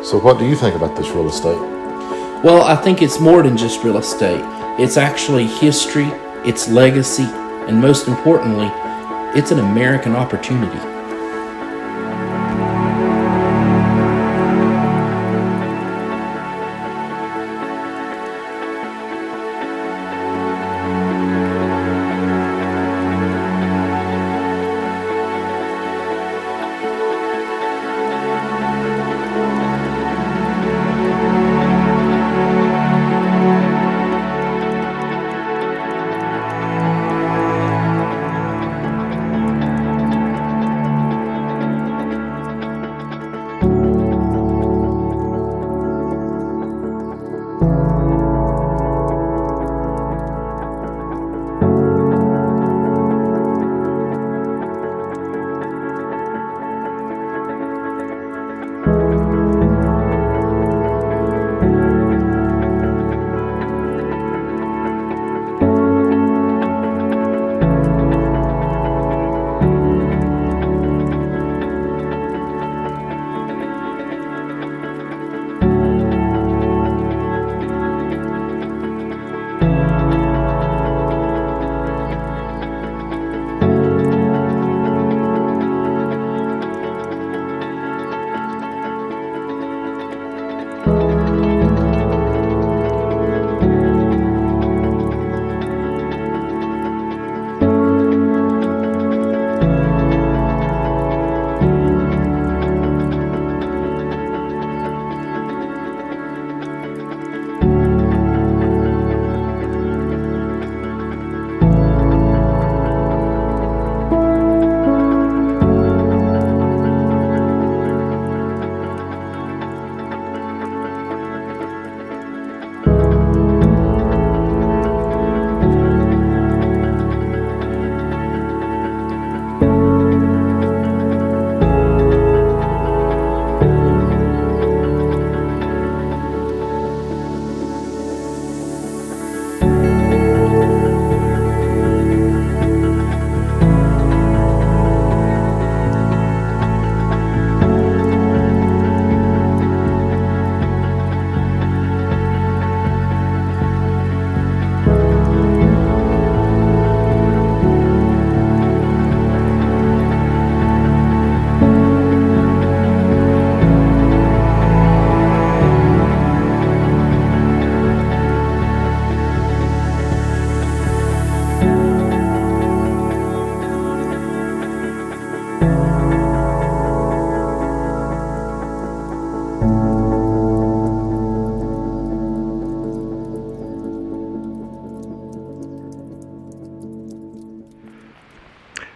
So what do you think about this real estate? Well, I think it's more than just real estate. It's actually history, it's legacy, and most importantly, it's an American opportunity.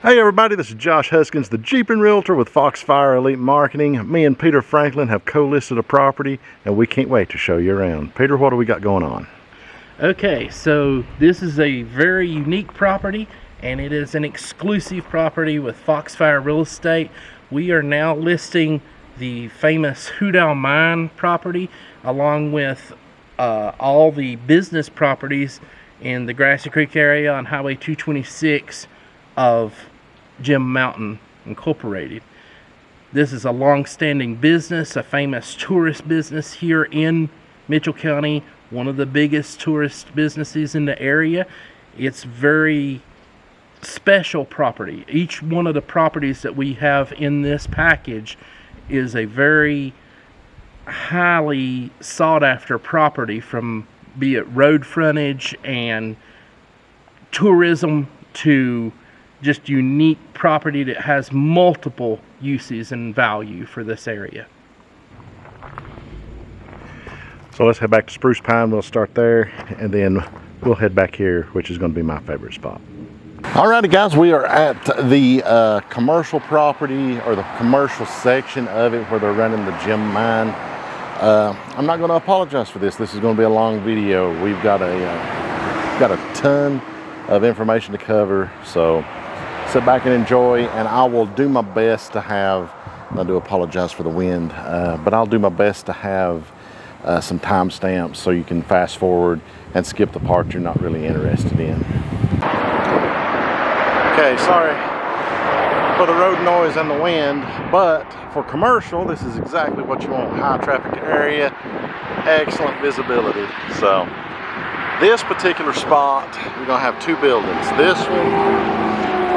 Hey everybody, this is Josh Huskins, the Jeepin Realtor with Foxfire Elite Marketing. Me and Peter Franklin have co-listed a property and we can't wait to show you around. Peter, what do we got going on? Okay, so this is a very unique property and it is an exclusive property with Foxfire Real Estate. We are now listing the famous Hoot Owl Mine property along with all the business properties in the Grassy Creek area on Highway 226 of Jim Mountain Incorporated. This is a long-standing business, a famous tourist business here in Mitchell County, one of the biggest tourist businesses in the area. It's very special property. Each one of the properties that we have in this package is a very highly sought after property, from be it road frontage and tourism to just unique property that has multiple uses and value for this area. So let's head back to Spruce Pine. We'll start there and then we'll head back here, which is going to be my favorite spot. Alrighty guys, we are at the commercial property, or the commercial section of it where they're running the Jim Mine. I'm not going to apologize for this. This is going to be a long video. We've got a ton of information to cover, so sit back and enjoy, and I will do my best to have, I do apologize for the wind, but I'll do my best to have some timestamps so you can fast forward and skip the part you're not really interested in. Okay, sorry. for the road noise and the wind, but for commercial, this is exactly what you want. High traffic area, excellent visibility. So this particular spot, you're gonna have two buildings. This one,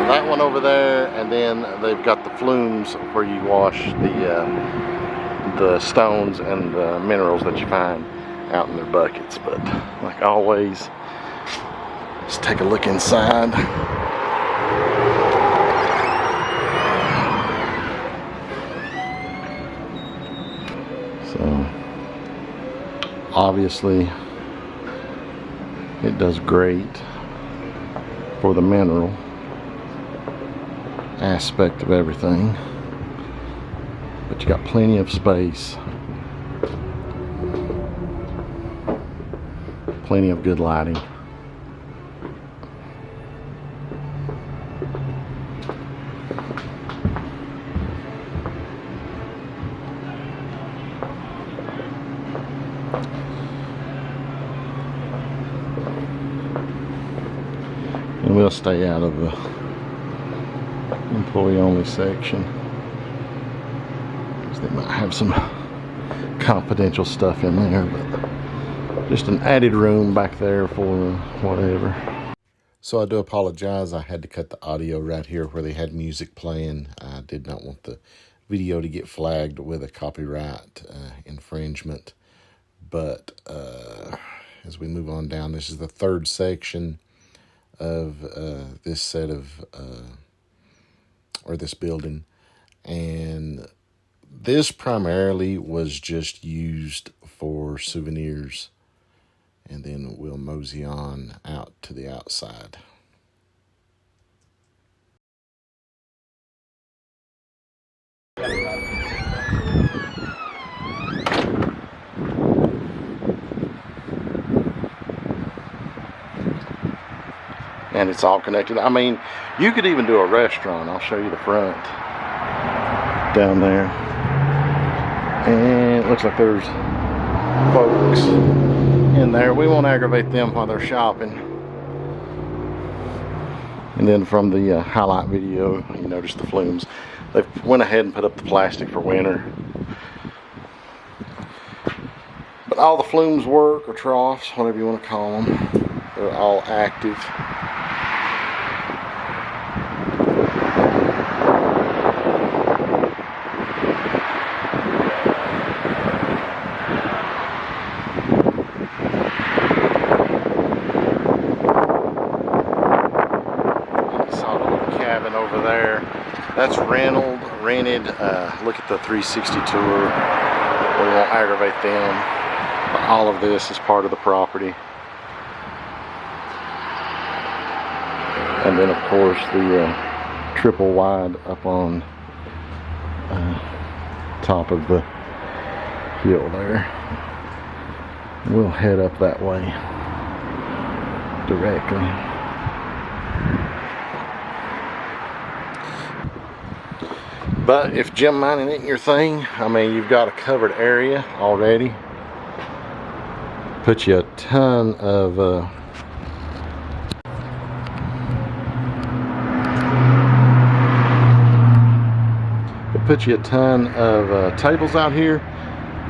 that one over there, and then they've got the flumes where you wash the stones and the minerals that you find out in their buckets. But like always, let's take a look inside. So obviously it does great for the mineral aspect of everything, but you got plenty of space, plenty of good lighting. And we'll stay out of the employee only section, because they might have some confidential stuff in there, but just an added room back there for whatever. So I do apologize. I had to cut the audio right here where they had music playing. I did not want the video to get flagged with a copyright infringement. But as we move on down, this is the third section of this set of or this building, and this primarily was just used for souvenirs, and then we'll mosey on out to the outside. And it's all connected. I mean, you could even do a restaurant. I'll show you the front down there. And it looks like there's folks in there. We won't aggravate them while they're shopping. And then from the highlight video, you notice the flumes. They went ahead and put up the plastic for winter. But all the flumes work, or troughs, whatever you want to call them. They're all active. Over there, that's rented. Look at the 360 tour. We won't aggravate them. But all of this is part of the property. And then of course the triple wide up on top of the hill there. We'll head up that way directly. But if gem mining isn't your thing, I mean, you've got a covered area already. Puts you a ton of tables out here.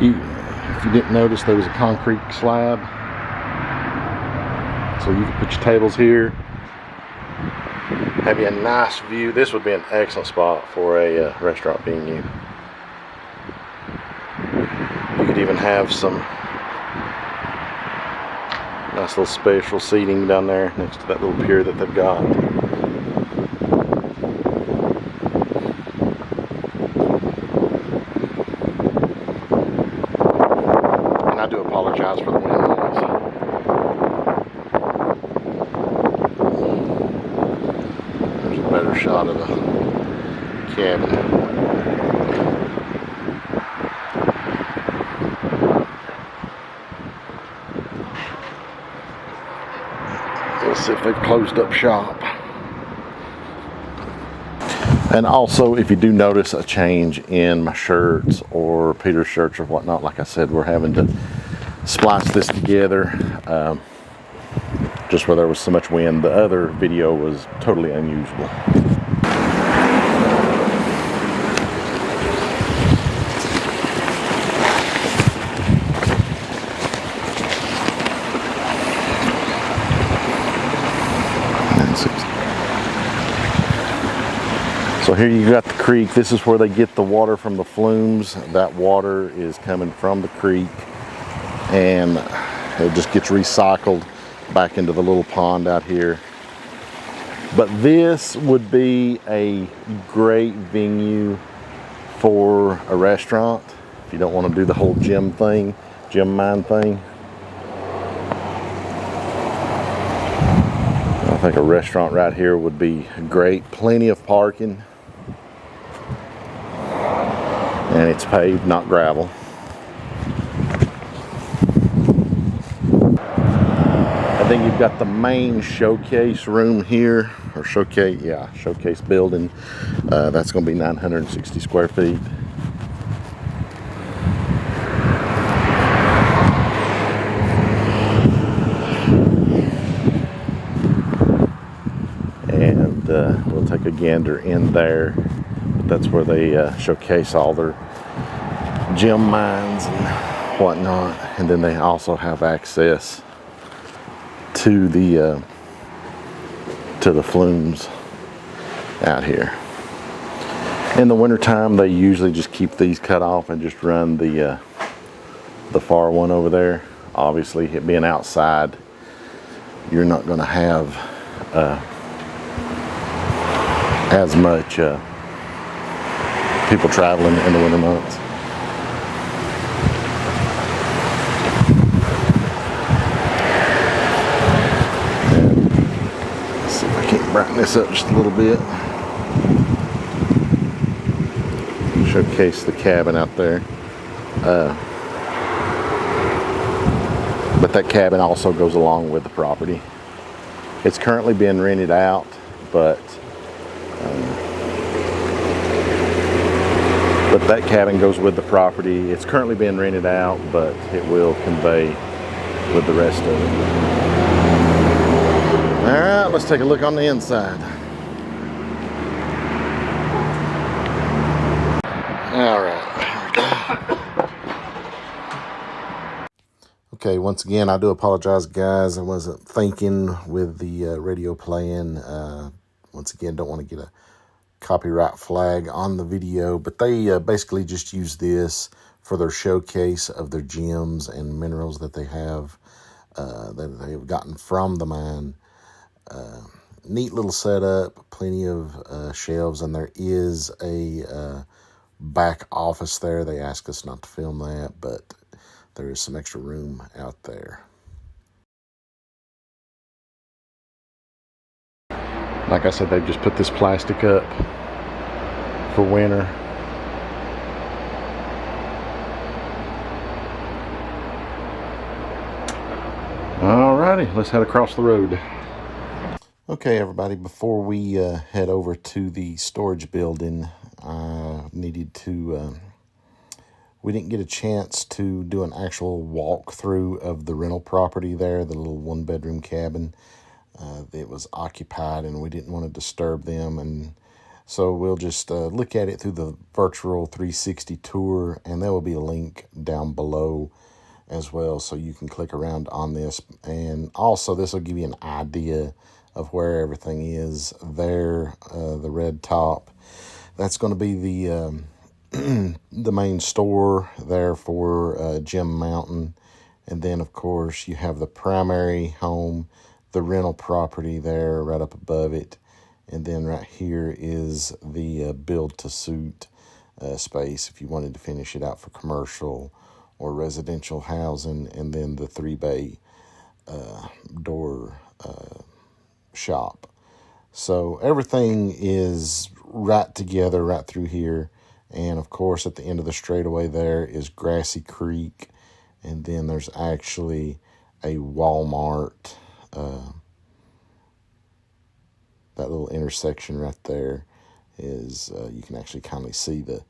If you didn't notice, there was a concrete slab, so you can put your tables here. Have you a nice view. This would be an excellent spot for a restaurant being you. You could even have some nice little special seating down there next to that little pier that they've got. And I do apologize for the wind noise. Better shot of the cabin. Let's see if they've closed up shop. And also, if you do notice a change in my shirts or Peter's shirts or whatnot, like I said, we're having to splice this together. Just where there was so much wind. The other video was totally unusual. So here you got the creek. This is where they get the water from the flumes. That water is coming from the creek, and it just gets recycled back into the little pond out here. But this would be a great venue for a restaurant if you don't want to do the whole gym mine thing. I think a restaurant right here would be great. Plenty of parking. And it's paved, not gravel. And then you've got the main showcase room here, or showcase building. That's going to be 960 square feet. And we'll take a gander in there. But that's where they showcase all their gem mines and whatnot. And then they also have access to the flumes out here. In the wintertime, they usually just keep these cut off and just run the far one over there. Obviously, it being outside, you're not going to have as much people traveling in the winter months. Brighten this up just a little bit. Showcase the cabin out there. But that cabin also goes along with the property. It's currently being rented out, but that cabin goes with the property. It's currently being rented out, but it will convey with the rest of it. All right, let's take a look on the inside. All right. Okay, once again, I do apologize, guys. I wasn't thinking with the radio playing. Once again, don't want to get a copyright flag on the video, but they basically just use this for their showcase of their gems and minerals that they have that they've gotten from the mine. Neat little setup, plenty of shelves, and there is a back office there. They asked us not to film that, but there is some extra room out there. Like I said, they've just put this plastic up for winter. Alrighty, let's head across the road. Okay, everybody, before we head over to the storage building, I needed to, we didn't get a chance to do an actual walkthrough of the rental property there, the little one-bedroom cabin. It was occupied, and we didn't want to disturb them, and so we'll just look at it through the virtual 360 tour, and there will be a link down below as well, so you can click around on this, and also this will give you an idea of where everything is there. The red top, that's going to be the the main store there for Gem Mountain. And then of course you have the primary home, the rental property there right up above it, and then right here is the build to suit space if you wanted to finish it out for commercial or residential housing, and then the 3-bay door shop. So everything is right together right through here, and of course at the end of the straightaway there is Grassy Creek, and then there's actually a Walmart. That little intersection right there is you can actually kind of see the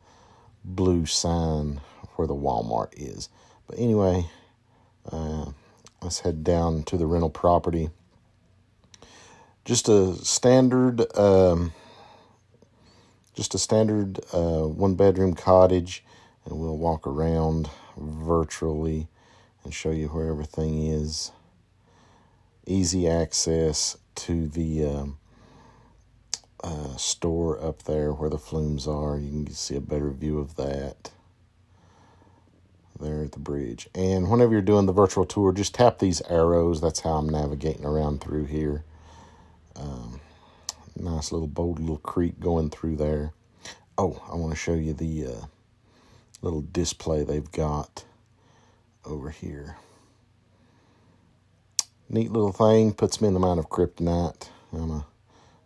blue sign where the Walmart is. But anyway, let's head down to the rental property. Just a standard one-bedroom cottage, and we'll walk around virtually and show you where everything is. Easy access to the store up there where the flumes are. You can see a better view of that there at the bridge. And whenever you're doing the virtual tour, just tap these arrows. That's how I'm navigating around through here. Nice little bold little creek going through there. Oh, I want to show you the little display they've got over here. Neat little thing, puts me in the mind of kryptonite. I'm a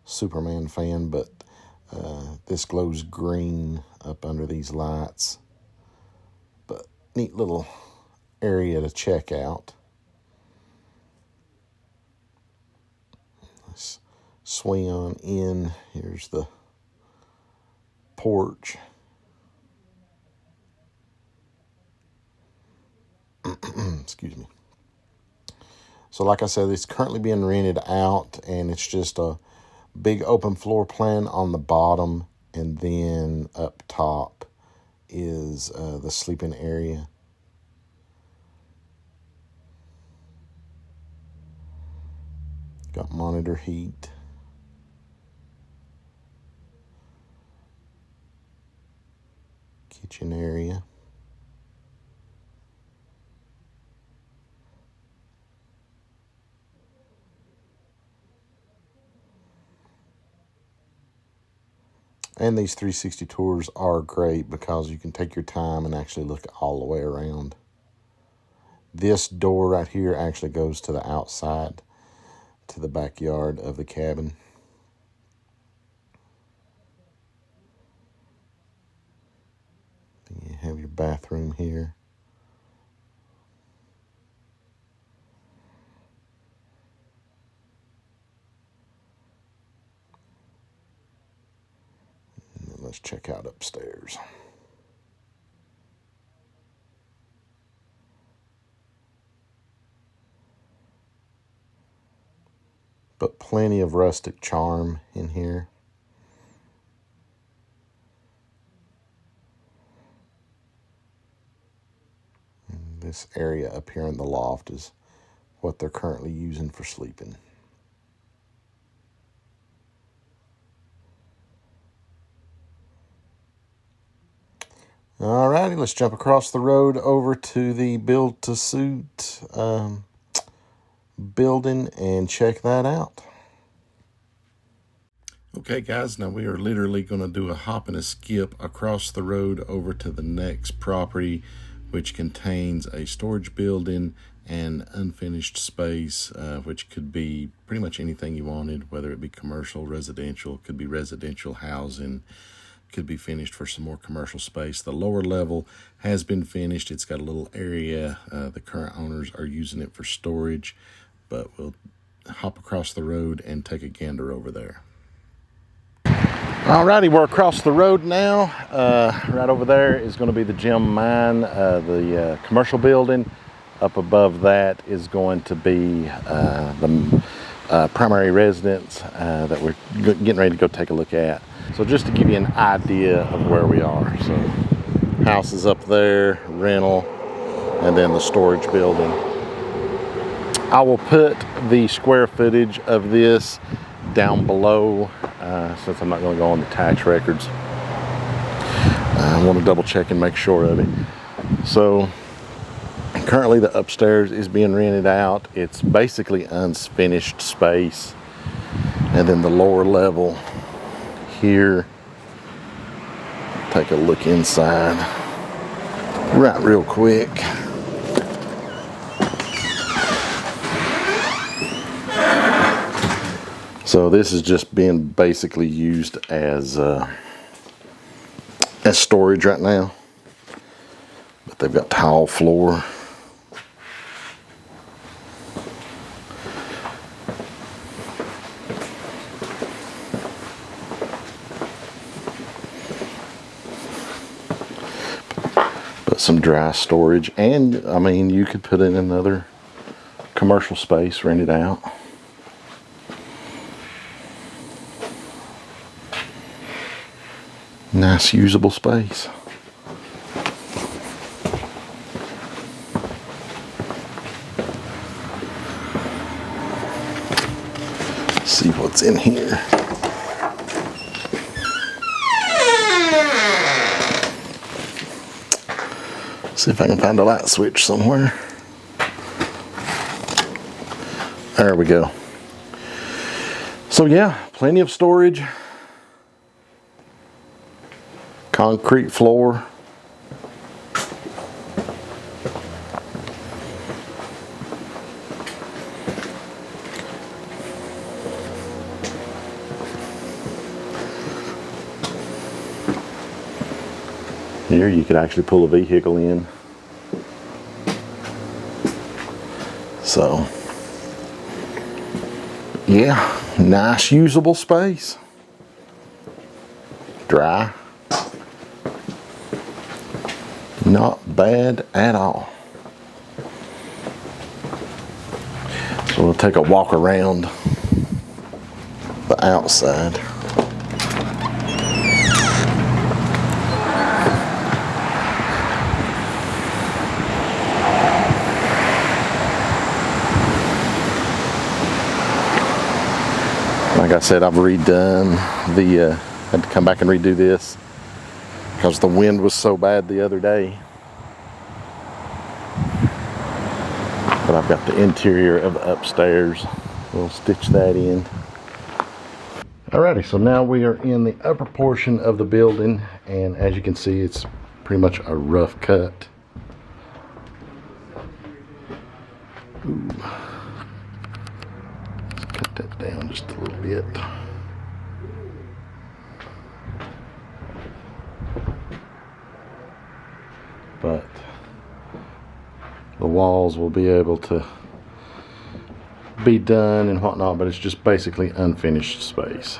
Superman fan, but this glows green up under these lights. But neat little area to check out. Let's swing on in. Here's the porch. Excuse me. So like I said, it's currently being rented out, and it's just a big open floor plan on the bottom, and then up top is the sleeping area. Got monitor heat. Kitchen area. And these 360 tours are great because you can take your time and actually look all the way around. This door right here actually goes to the outside, to the backyard of the cabin. You have your bathroom here. Let's check out upstairs. But plenty of rustic charm in here. And this area up here in the loft is what they're currently using for sleeping. Alrighty, let's jump across the road over to the build-to-suit building and check that out. Okay guys, now we are literally going to do a hop and a skip across the road over to the next property, which contains a storage building and unfinished space, which could be pretty much anything you wanted, whether it be commercial, residential, could be residential housing, could be finished for some more commercial space. The lower level has been finished. It's got a little area. The current owners are using it for storage, but we'll hop across the road and take a gander over there. Alrighty, we're across the road now. Right over there is going to be the Jeepin mine, the commercial building. Up above that is going to be the primary residence that we're getting ready to go take a look at. So just to give you an idea of where we are. So house is up there, rental, and then the storage building. I will put the square footage of this down below since I'm not going to go on the tax records. I want to double check and make sure of it. So currently the upstairs is being rented out. It's basically unfinished space. And then the lower level here, take a look inside right real quick. So this is just being basically used as storage right now, but they've got tile floor. Some dry storage, and I mean you could put in another commercial space, rent it out. Nice usable space. Let's see what's in here. See if I can find a light switch somewhere. There we go. So yeah, plenty of storage. Concrete floor. Here you could actually pull a vehicle in. So, yeah, nice usable space. Dry. Not bad at all. So we'll take a walk around the outside. Like I said, I've redone had to come back and redo this because the wind was so bad the other day. But I've got the interior of the upstairs. We'll stitch that in. Alrighty, so now we are in the upper portion of the building, and as you can see, it's pretty much a rough cut. Ooh. Let's cut that down just a little bit. But the walls will be able to be done and whatnot, but it's just basically unfinished space.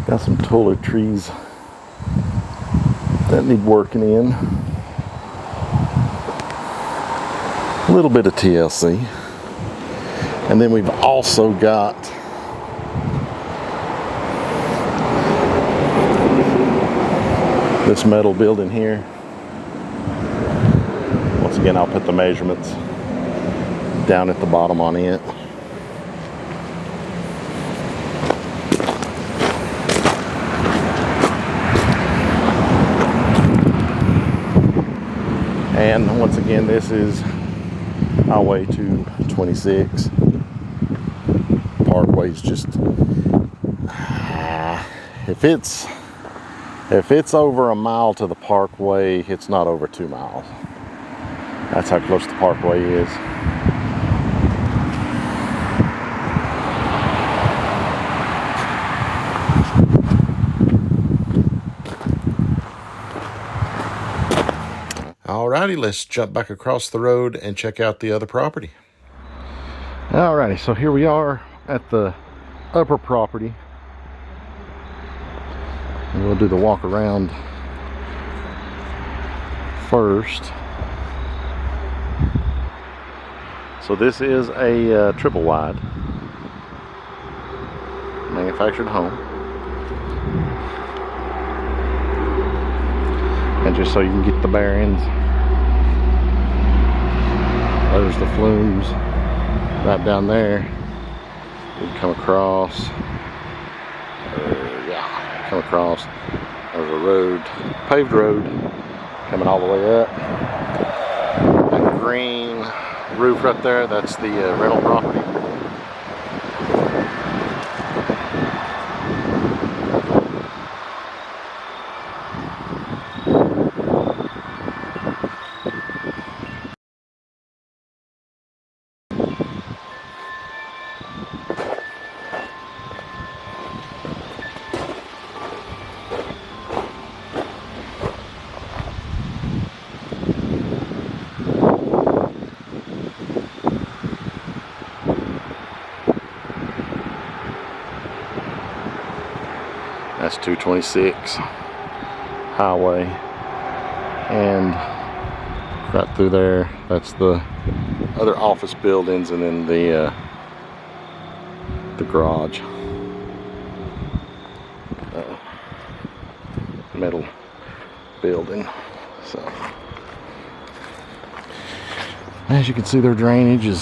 Got some toiletries that need working in. A little bit of TLC. And then we've also got this metal building here. Once again, I'll put the measurements down at the bottom on it. And once again, this is Highway 226. Parkway's just if it's over a mile to the parkway, it's not over 2 miles. That's how close the parkway is. Alrighty, let's jump back across the road and check out the other property. Alrighty, so here we are at the upper property. And we'll do the walk around first. So this is a triple wide manufactured home. And just so you can get the bearings, there's the flumes right down there. You can come across. Come across. There's a road, paved road, coming all the way up. That green roof right there, that's the rental property. that's 226 highway, and right through there, that's the other office buildings, and then the garage, metal building. So as you can see, their drainage is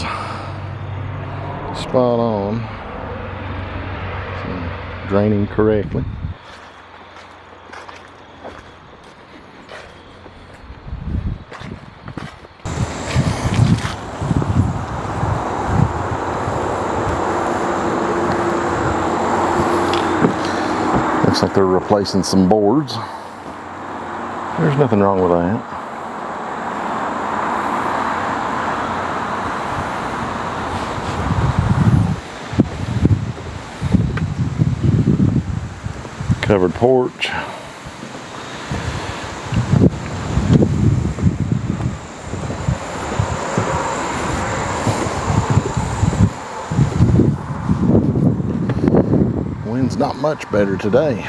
spot on, so draining correctly. Looks like they're replacing some boards. There's nothing wrong with that. Covered porch. Wind's not much better today.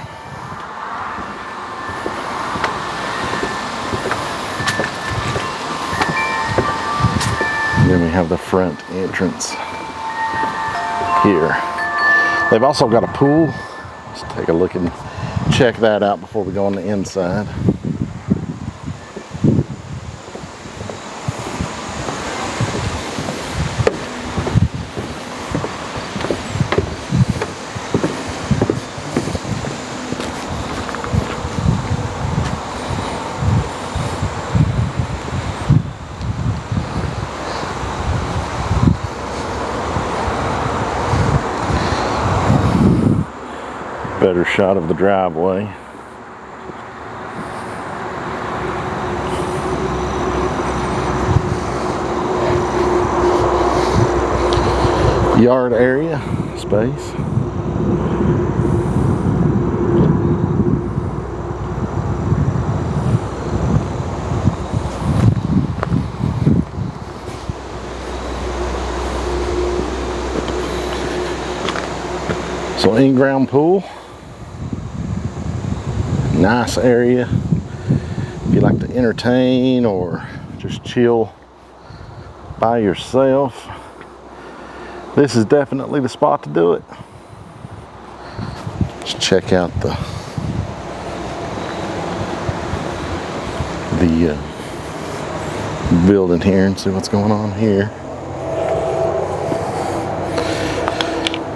Then we have the front entrance here. They've also got a pool. Let's take a look and check that out before we go on the inside. Better shot of the driveway. Yard area, space. So in-ground pool. Nice area if you like to entertain or just chill by yourself. This is definitely the spot to do it. Let's check out the building here and see what's going on here.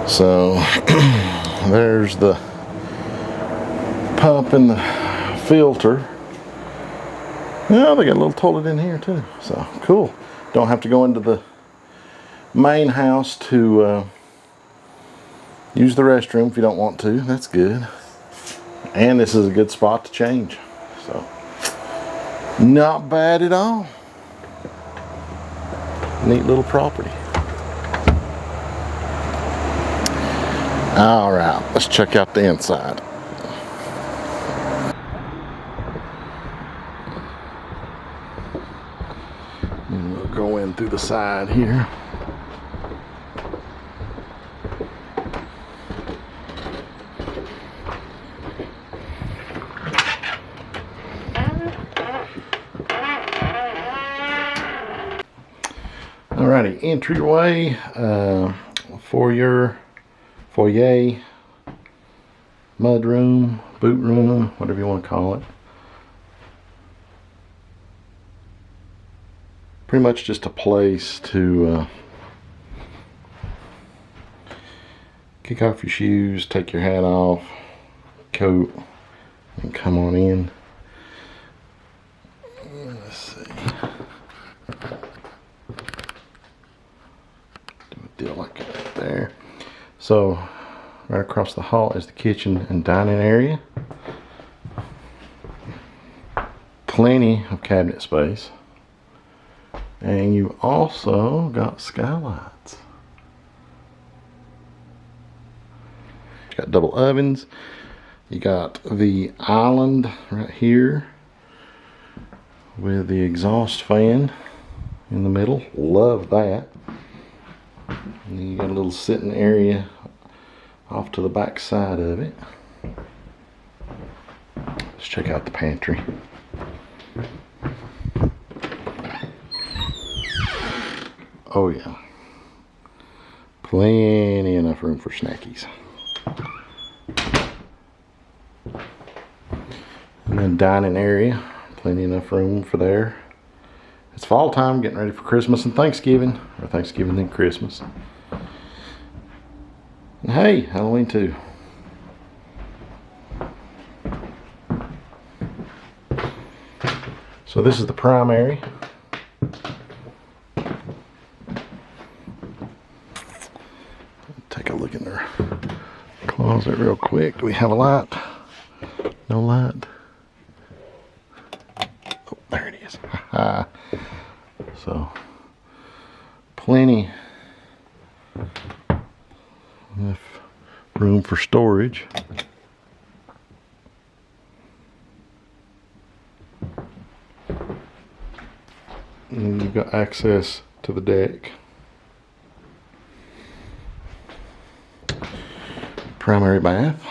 So there's the pump and the filter. Yeah, they got a little toilet in here too, so cool. Don't have to go into the main house to use the restroom if you don't want to. That's good. And this is a good spot to change, so not bad at all. Neat little property. All right, let's check out the inside. And we'll go in through the side here. Alrighty, entryway for your foyer, mud room, boot room, whatever you want to call it. Pretty much just a place to kick off your shoes, take your hat off, coat, and come on in. Let's see. Do a deal like that there. So right across the hall is the kitchen and dining area. Plenty of cabinet space. And you also got skylights. You got double ovens. You got the island right here with the exhaust fan in the middle. Love that. And then you got a little sitting area off to the back side of it. Let's check out the pantry. Oh yeah. Plenty enough room for snackies. And then dining area. Plenty enough room for there. It's fall time, getting ready for Christmas and Thanksgiving. Or Thanksgiving and Christmas. And hey, Halloween too. So this is the primary. Take a look in their closet real quick. Do we have a light? No light. Oh, there it is. So, plenty enough room for storage. And you've got access to the deck. Primary bath.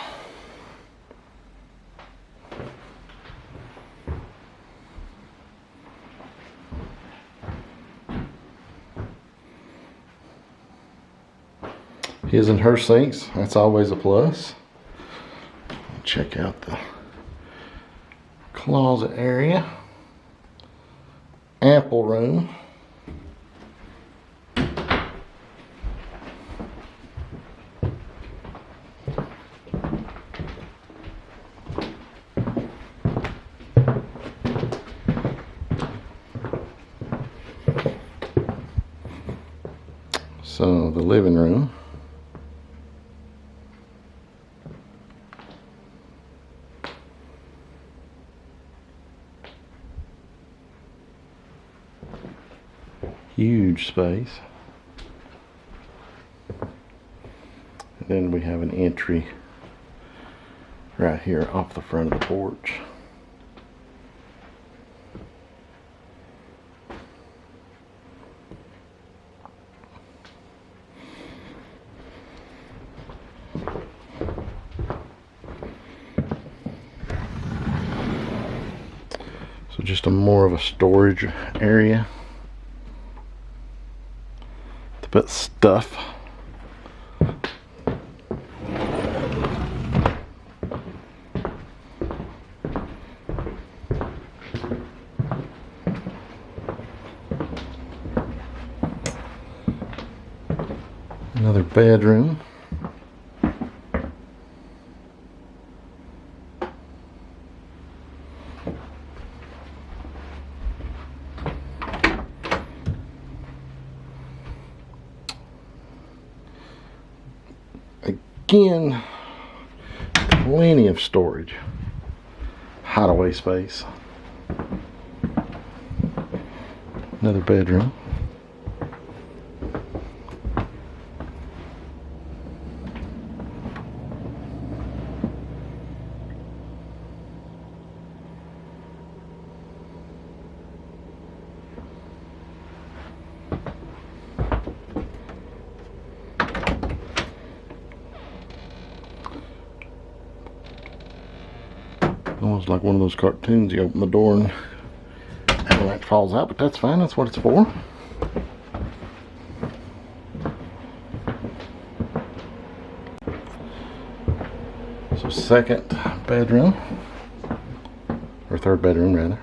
His and her sinks, that's always a plus. Check out the closet area. Ample room. So the living room. Huge space. And then we have an entry right here off the front of the porch. So just more of a storage area. But stuff. Another bedroom. Again, plenty of storage, hideaway space. Another bedroom. Almost like one of those cartoons, you open the door and avalanche falls out, but that's fine, that's what it's for. So second bedroom, or third bedroom rather.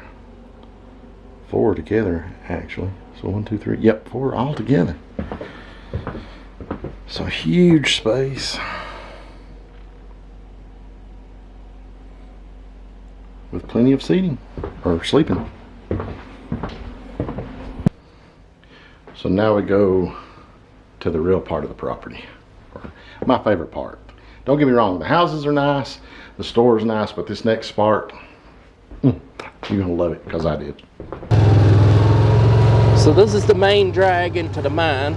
4 together actually. So 1, 2, 3, yep, 4 all together. So huge space. With plenty of seating, or sleeping. So now we go to the real part of the property. My favorite part. Don't get me wrong, the houses are nice, the store is nice, but this next part, you're gonna love it, because I did. So this is the main drag into the mine.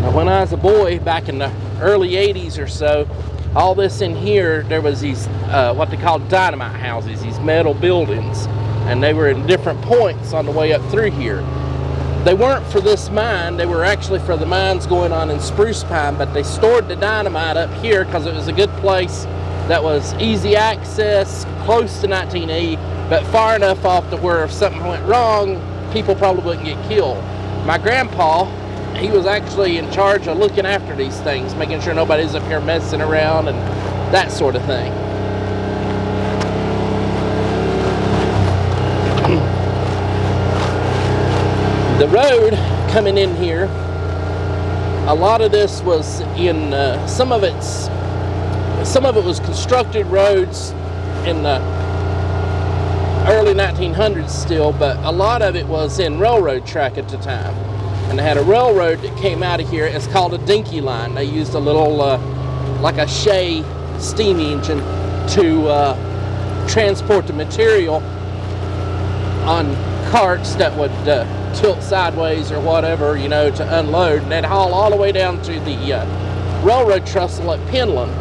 Now when I was a boy, back in the early 80s or so, all this in here, there was these, what they call dynamite houses, these metal buildings, and they were in different points on the way up through here. They weren't for this mine, they were actually for the mines going on in Spruce Pine, but they stored the dynamite up here because it was a good place that was easy access, close to 19E, but far enough off to where if something went wrong, people probably wouldn't get killed. My grandpa, he was actually in charge of looking after these things, making sure nobody's up here messing around and that sort of thing. The road coming in here, a lot of this was in, some of it was constructed roads in the early 1900s still, but a lot of it was in railroad track at the time. And they had a railroad that came out of here. It's called a dinky line. They used a little, like a Shea steam engine to transport the material on carts that would tilt sideways or whatever, you know, to unload. And they'd haul all the way down to the railroad trestle at Penland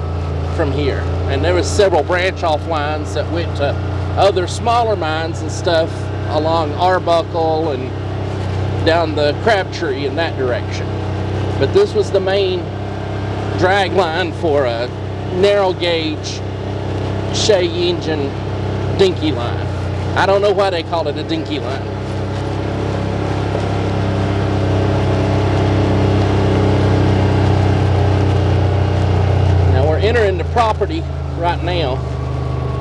from here. And there was several branch off lines that went to other smaller mines and stuff along Arbuckle and down the Crabtree in that direction. But this was the main drag line for a narrow gauge Shea engine dinky line. I don't know why they call it a dinky line. Now we're entering the property right now,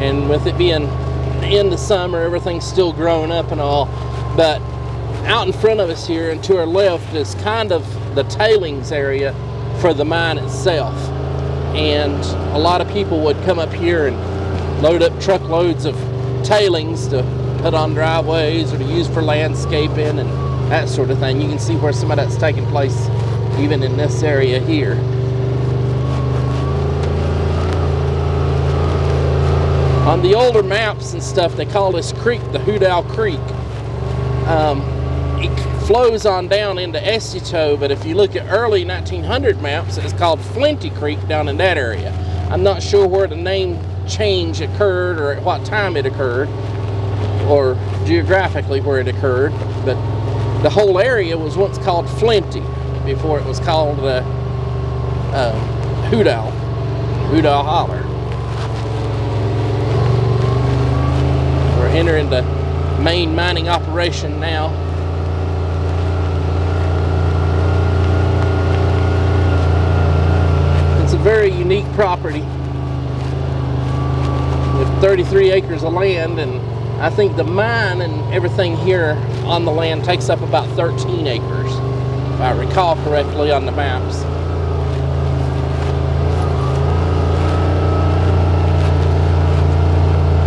and with it being the end of summer, everything's still growing up and all, but out in front of us here and to our left is kind of the tailings area for the mine itself. And a lot of people would come up here and load up truckloads of tailings to put on driveways or to use for landscaping and that sort of thing. You can see where some of that's taking place even in this area here. On the older maps and stuff, they call this creek the Hoot Owl Creek. It flows on down into Esseto, but if you look at early 1900 maps, it's called Flinty Creek down in that area. I'm not sure where the name change occurred or at what time it occurred, or geographically where it occurred, but the whole area was once called Flinty before it was called Hoot Owl Holler. We're entering the main mining operation now. It's a very unique property with 33 acres of land, and I think the mine and everything here on the land takes up about 13 acres, if I recall correctly on the maps.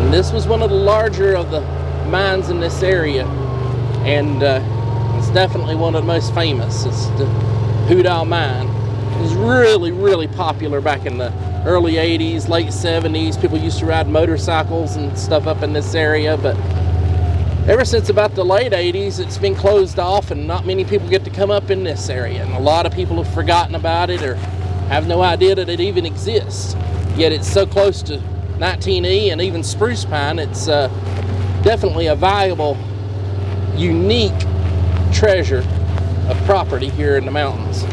And this was one of the larger of the mines in this area, and it's definitely one of the most famous. It's the Hoot Owl Mine. It was really, really popular back in the early 80s, late 70s. People used to ride motorcycles and stuff up in this area, but ever since about the late 80s, it's been closed off and not many people get to come up in this area. And a lot of people have forgotten about it or have no idea that it even exists. Yet it's so close to 19E and even spruce pine, it's definitely a valuable, unique treasure of property here in the mountains.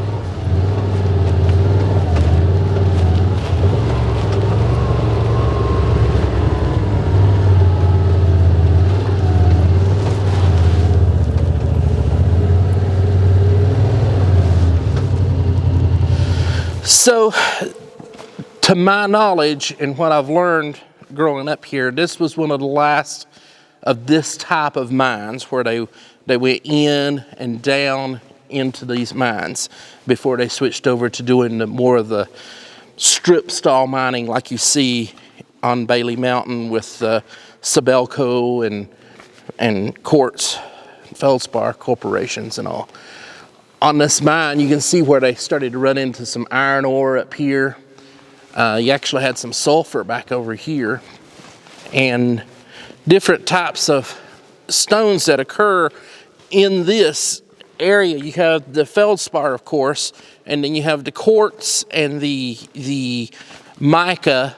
So, to my knowledge and what I've learned growing up here, this was one of the last of this type of mines where they went in and down into these mines before they switched over to doing more of the strip style mining like you see on Bailey Mountain with Sabelco and Quartz, Feldspar corporations and all. On this mine, you can see where they started to run into some iron ore up here. You actually had some sulfur back over here, and different types of stones that occur in this area. You have the feldspar, of course, and then you have the quartz and the mica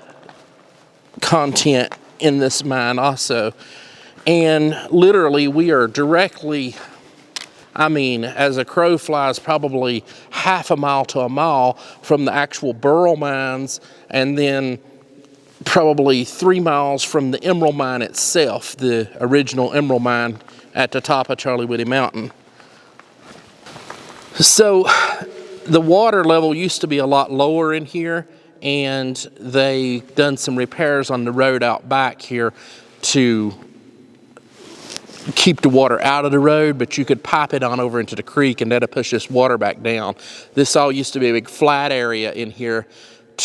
content in this mine also. And literally, we are directly, I mean, as a crow flies, probably half a mile to a mile from the actual Burl mines, and then probably 3 miles from the emerald mine itself, the original emerald mine at the top of Charlie Whitty Mountain. So the water level used to be a lot lower in here, and they done some repairs on the road out back here to keep the water out of the road, but you could pipe it on over into the creek, and that'll push this water back down. This all used to be a big flat area in here.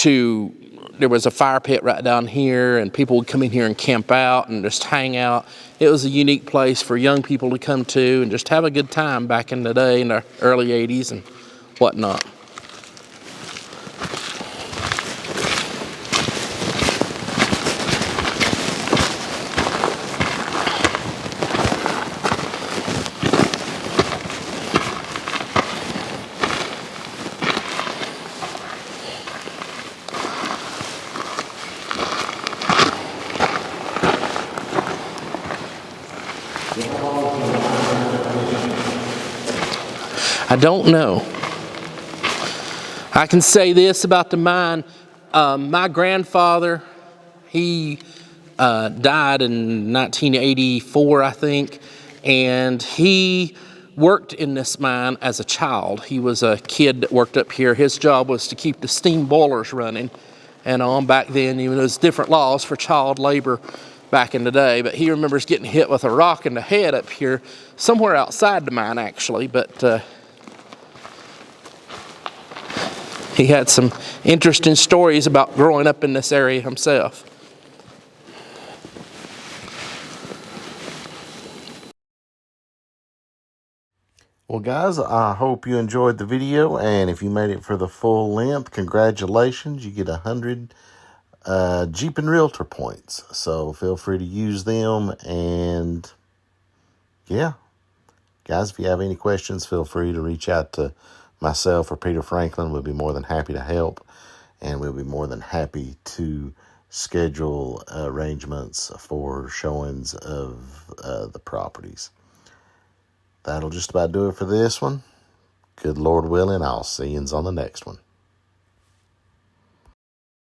There was a fire pit right down here, and people would come in here and camp out and just hang out. It was a unique place for young people to come to and just have a good time back in the day, in the early 80s and whatnot. I don't know. I can say this about the mine. My grandfather, he died in 1984, I think, and he worked in this mine as a child. He was a kid that worked up here. His job was to keep the steam boilers running. And on back then, there was different laws for child labor back in the day, but he remembers getting hit with a rock in the head up here, somewhere outside the mine actually, but he had some interesting stories about growing up in this area himself. Well, guys, I hope you enjoyed the video, and if you made it for the full length, congratulations. You get 100 Jeepin Realtor points, so feel free to use them. And yeah, guys, if you have any questions, feel free to reach out to myself or Peter Franklin. We'll be more than happy to help, and we'll be more than happy to schedule arrangements for showings of the properties. That'll just about do it for this one. Good Lord willing, I'll see you on the next one.